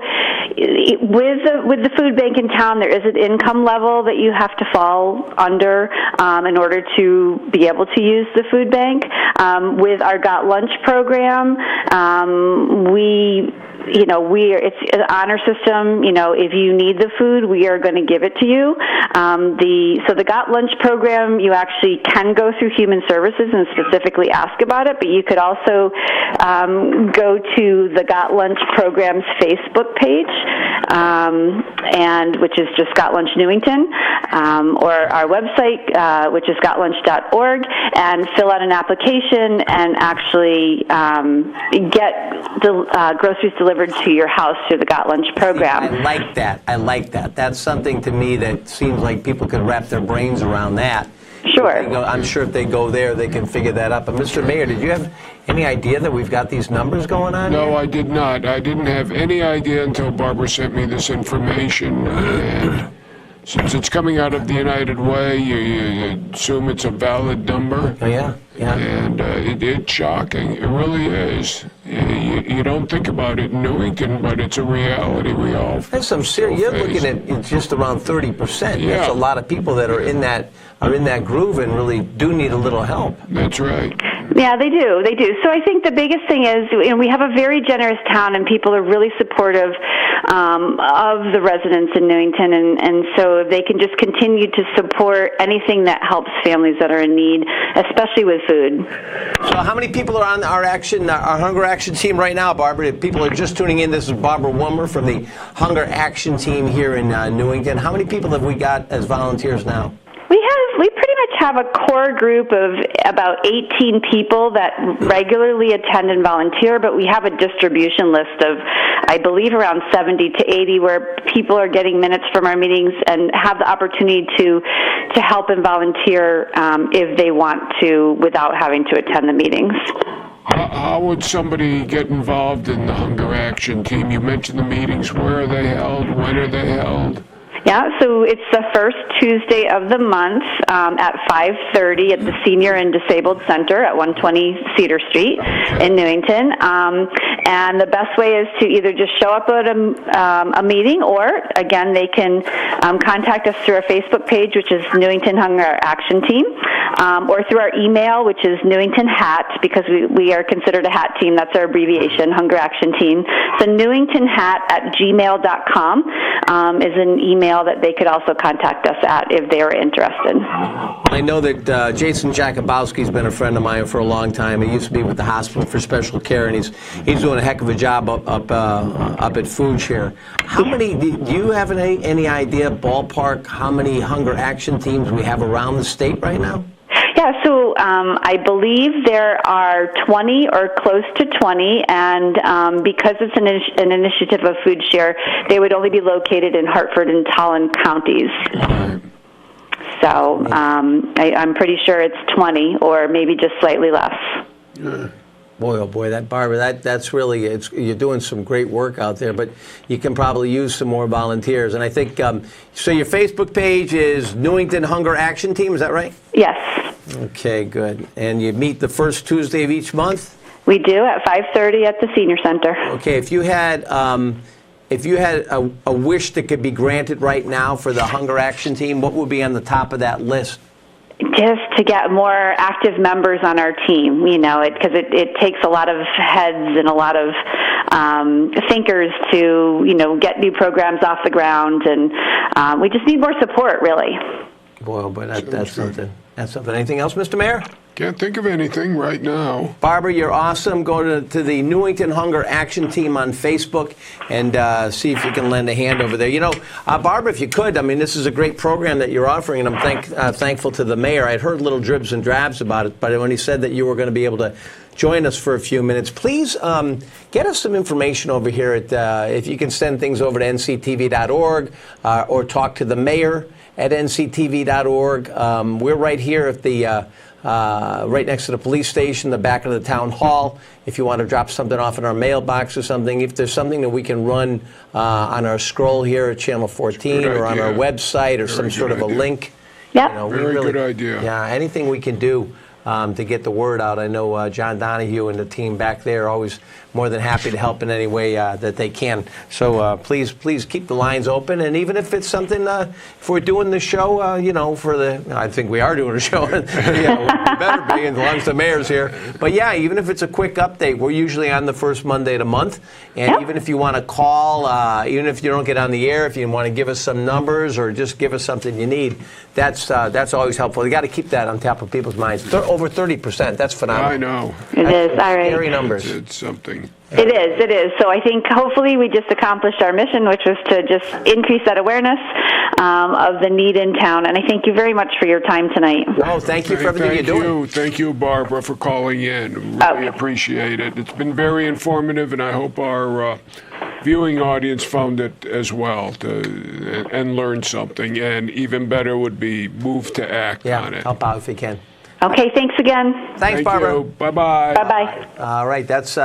with the food bank in town, there is an income level that you have to fall under in order to be able to use the food bank. With our Got Lunch program, it's an honor system. If you need the food, we are going to give it to you. So the Got Lunch program, you actually can go through Human Services and specifically ask about it, but you could also go to the Got Lunch program's Facebook page and which is just Got Lunch Newington, or our website, which is gotlunch.org, and fill out an application and actually get the groceries delivered to your house through the Got Lunch program. I like that. I like that. That's something to me that seems like people could wrap their brains around that. Sure. I'm sure if they go there, they can figure that out. But Mr. Mayor, did you have any idea that we've got these numbers going on? No, here? I did not. I didn't have any idea until Barbara sent me this information. And since it's coming out of the United Way, you assume it's a valid number. Oh, yeah. And it's shocking. It really is. You don't think about it in Newington, but it's a reality we all That's some serious. You're looking at just around 30%. Yeah. That's a lot of people that are in that groove and really do need a little help. That's right. Yeah, they do. They do. So I think the biggest thing is, we have a very generous town, and people are really supportive of the residents in Newington, and so they can just continue to support anything that helps families that are in need, especially with food. So how many people are on our Hunger Action Team right now, Barbara? If people are just tuning in, this is Barbara Wummer from the Hunger Action Team here in Newington. How many people have we got as volunteers now? We pretty much have a core group of about 18 people that regularly attend and volunteer, but we have a distribution list of, I believe, around 70 to 80 where people are getting minutes from our meetings and have the opportunity to help and volunteer if they want to without having to attend the meetings. How would somebody get involved in the Hunger Action Team? You mentioned the meetings. Where are they held? When are they held? Yeah, so it's the first Tuesday of the month at 5:30 at the Senior and Disabled Center at 120 Cedar Street in Newington. And the best way is to either just show up at a meeting, or, again, they can contact us through our Facebook page, which is Newington Hunger Action Team, or through our email, which is Newington HAT, because we are considered a HAT team. That's our abbreviation, Hunger Action Team. So newingtonhat@gmail.com is an email that they could also contact us at if they are interested. I know that Jason Jakubowski's been a friend of mine for a long time. He used to be with the Hospital for Special Care, and he's doing a heck of a job up at Food Share. How many? Do you have any idea, ballpark, how many Hunger Action Teams we have around the state right now? Yeah, so I believe there are 20 or close to 20, and because it's an initiative of Food Share, they would only be located in Hartford and Tolland counties. So I'm pretty sure it's 20 or maybe just slightly less. Boy, oh boy, that Barbara, that's really, you're doing some great work out there, but you can probably use some more volunteers. And I think, so your Facebook page is Newington Hunger Action Team, is that right? Yes. Okay, good. And you meet the first Tuesday of each month? We do, at 5:30 at the Senior Center. Okay, if you had a wish that could be granted right now for the Hunger Action Team, what would be on the top of that list? Just to get more active members on our team, because it takes a lot of heads and a lot of thinkers to, get new programs off the ground, and we just need more support, really. Boy, but that's something. That's something. Anything else, Mr. Mayor? Can't think of anything right now. Barbara, you're awesome. Go to the Newington Hunger Action Team on Facebook and see if you can lend a hand over there. Barbara, if you could, this is a great program that you're offering, and I'm thankful to the mayor. I'd heard little dribs and drabs about it, but when he said that you were going to be able to join us for a few minutes, please get us some information over here. If you can send things over to nctv.org or talk to the mayor at nctv.org. We're right here at the right next to the police station, the back of the town hall. If you want to drop something off in our mailbox or something, if there's something that we can run on our scroll here at Channel 14 or on our website or some sort of a link. Yeah. Very good idea. Yeah, anything we can do to get the word out. I know John Donahue and the team back there are always more than happy to help in any way that they can. So please keep the lines open. And even if it's something, if we're doing the show, I think we are doing a show. We better be, as long as the mayor's here. But yeah, even if it's a quick update, we're usually on the first Monday of the month. And even if you want to call, even if you don't get on the air, if you want to give us some numbers or just give us something you need, that's always helpful. You got to keep that on top of people's minds. Over 30%. That's phenomenal. I know. It is. All right. Scary numbers. It's something. It is. So I think hopefully we just accomplished our mission, which was to just increase that awareness of the need in town. And I thank you very much for your time tonight. Oh, thank you for everything you're doing. Thank you, Barbara, for calling in. Really appreciate it. It's been very informative, and I hope our viewing audience found it as well and learned something. And even better would be moved to act on it. Help out if you can. Okay, thanks again. Thanks, Barbara. You. Bye-bye. Bye-bye. All right, that's,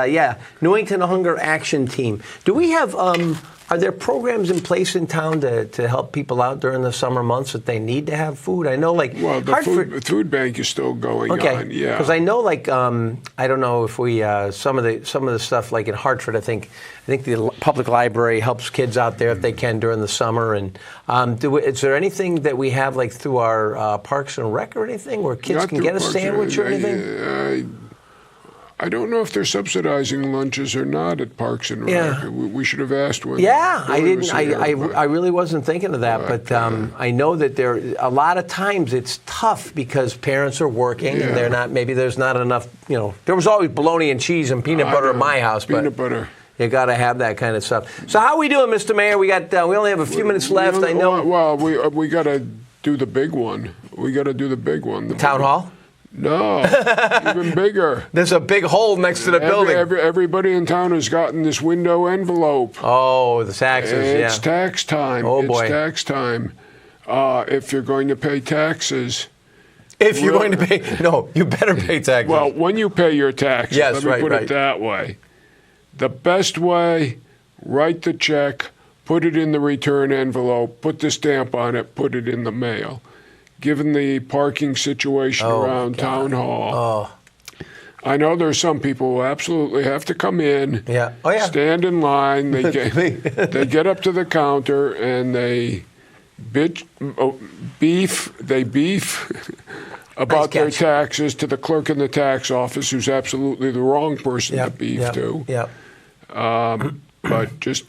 Newington Hunger Action Team. Do we have, are there programs in place in town to help people out during the summer months that they need to have food? I know, like, well, the food bank is still going on, yeah. Because I know, like, I don't know if we, some of the stuff, like in Hartford, I think the public library helps kids out there if they can during the summer. And is there anything that we have, like, through our Parks and Rec or anything where kids can get a sandwich or anything? I don't know if they're subsidizing lunches or not at Parks and Rec. Yeah. We should have asked when. Yeah, I didn't. I really wasn't thinking of that, but I know that a lot of times it's tough because parents are working and they're not. Maybe there's not enough. You know, there was always bologna and cheese and peanut butter at my house, peanut butter. You got to have that kind of stuff. So how are we doing, Mr. Mayor? We only have a few minutes left. I know. Well, we got to do the big one. We got to do the big one. The town hall. No, even bigger. There's a big hole next to the building. Everybody in town has gotten this window envelope. Oh, the taxes, It's tax time. Oh, boy. It's tax time. If you're going to pay taxes. If you're going to pay, no, you better pay taxes. Well, when you pay your taxes, yes, let me put it that way. The best way, write the check, put it in the return envelope, put the stamp on it, put it in the mail. Given the parking situation around Town Hall, I know there's some people who absolutely have to come in, stand in line, they get up to the counter, and they beef about their taxes to the clerk in the tax office, who's absolutely the wrong person to beef to. But just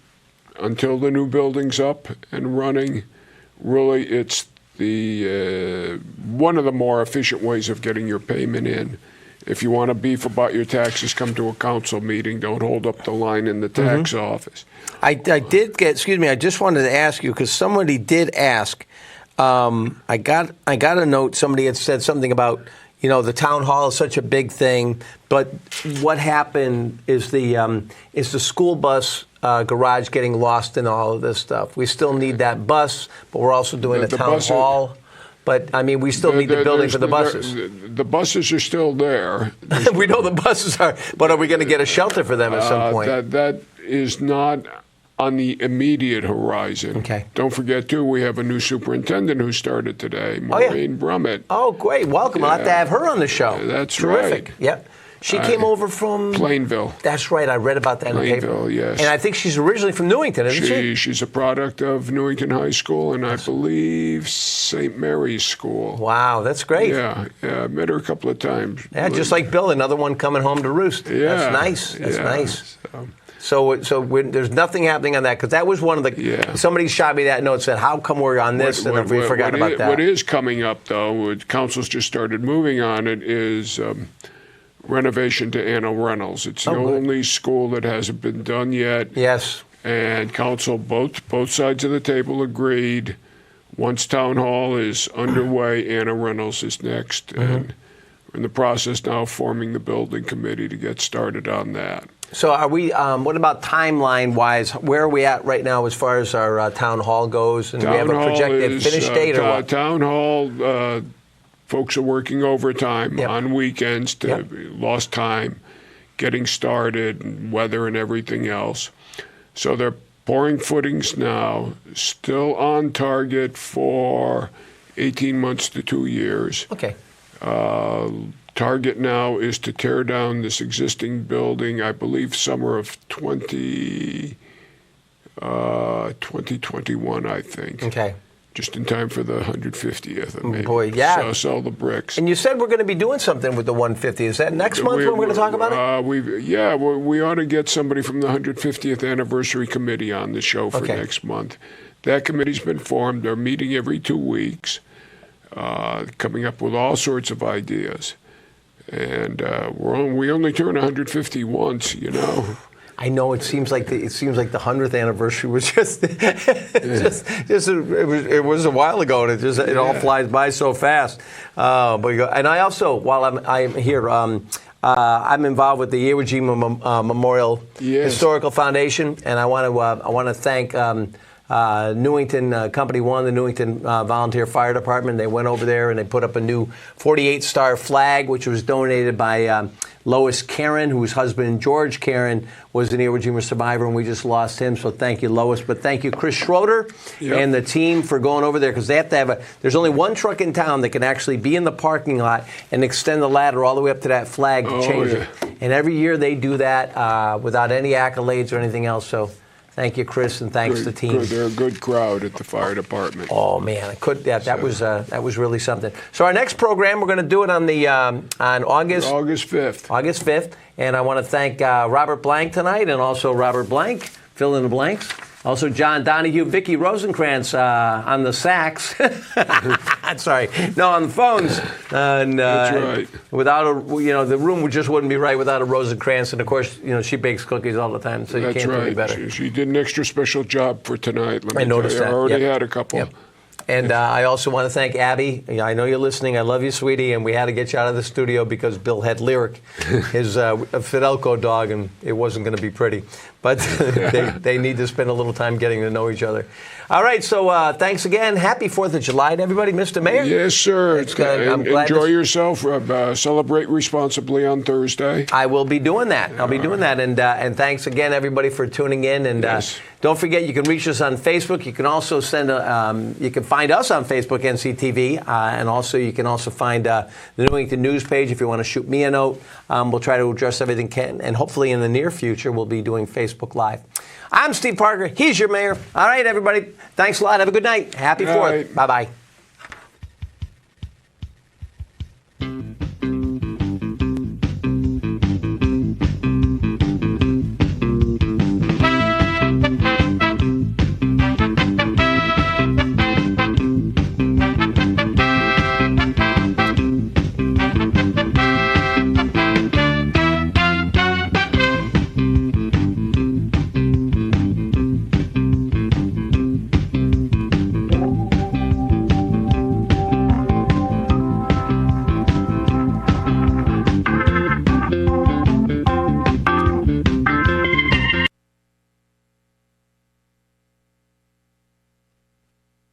until the new building's up and running, really it's one of the more efficient ways of getting your payment in. If you want to beef about your taxes, come to a council meeting. Don't hold up the line in the tax office. I did get, excuse me, I just wanted to ask you, because somebody did ask, I got a note, somebody had said something about, the town hall is such a big thing, but what happened is the school bus garage getting lost in all of this stuff. We still need that bus, but we're also doing a town hall. But, I mean, we still need the building for the buses. The buses are still there. We know the buses are, but are we going to get a shelter for them at some point? That is not on the immediate horizon. Okay. Don't forget, too, we have a new superintendent who started today, Maureen Brummett. Oh, great. Welcome. I'll have to have her on the show. That's terrific. Right. Yep. She came over from Plainville. That's right. I read about that in the paper. Plainville, yes. And I think she's originally from Newington, isn't she? She's a product of Newington High School and I believe St. Mary's School. Wow, that's great. Yeah, I met her a couple of times. Yeah, just like Bill, another one coming home to roost. Yeah, that's nice. That's nice. So there's nothing happening on that, because that was one of the. Somebody shot me that note and said, "How come we're on this?" and we forgot about that. What is coming up, though, council's just started moving on it, is renovation to Anna Reynolds. It's the only school that hasn't been done yet. Yes. And council, both sides of the table agreed. Once town hall is underway, Anna Reynolds is next, and we're in the process now of forming the building committee to get started on that. So are we, what about timeline-wise? Where are we at right now as far as our town hall goes? And do we have a projected finish date or what? Town hall, folks are working overtime on weekends to lost time getting started, and weather and everything else. So they're pouring footings now, still on target for 18 months to 2 years. Okay. Target now is to tear down this existing building, I believe summer of 2021, I think. Okay. Just in time for the 150th. Maybe. Boy, yeah. So sell the bricks. And you said we're going to be doing something with the 150. Is that next month when we're going to talk about it? We ought to get somebody from the 150th anniversary committee on the show for next month. That committee's been formed. They're meeting every 2 weeks, coming up with all sorts of ideas. And we only turn 150 once, I know it seems like the 100th anniversary was just it was a while ago, and it all flies by so fast. And I also, while I'm here, I'm involved with the Iwo Jima Memorial Historical Foundation, and I want to thank Newington Company 1, the Newington Volunteer Fire Department. They went over there and they put up a new 48-star flag, which was donated by Lois Karen, whose husband George Karen was an Iwo Jima survivor, and we just lost him. So thank you, Lois. But thank you, Chris Schroeder and the team for going over there, because they have to have there's only one truck in town that can actually be in the parking lot and extend the ladder all the way up to that flag to change it. And every year they do that without any accolades or anything else. So thank you, Chris, and thanks to the team. They're a good crowd at the fire department. Oh man, that was really something. So our next program, we're going to do it on August 5th. August 5th, and I want to thank Robert Blank tonight, and also Robert Blank, fill in the blanks. Also, John Donahue, Vicky Rosenkrantz on the sax. Sorry, no, on the phones. And, that's right. Without the room just wouldn't be right without a Rosenkrantz. And of course, she bakes cookies all the time, so you can't do any better. She did an extra special job for tonight. I noticed that. I already had a couple. Yep. And I also want to thank Abby. I know you're listening. I love you, sweetie. And we had to get you out of the studio because Bill had Lyric, his Fidelco dog, and it wasn't going to be pretty. But they need to spend a little time getting to know each other. All right, so thanks again. Happy 4th of July to everybody. Mr. Mayor? Yes, sir. I'm glad enjoy yourself. Celebrate responsibly on Thursday. I will be doing that. I'll be doing that. And thanks again, everybody, for tuning in. And don't forget, you can reach us on Facebook. You can also you can find us on Facebook, NCTV. And also, you can also find the Newington News page if you want to shoot me a note. We'll try to address everything. And hopefully, in the near future, we'll be doing Facebook Live. I'm Steve Parker. He's your mayor. All right, everybody. Thanks a lot. Have a good night. Happy 4th. Bye-bye.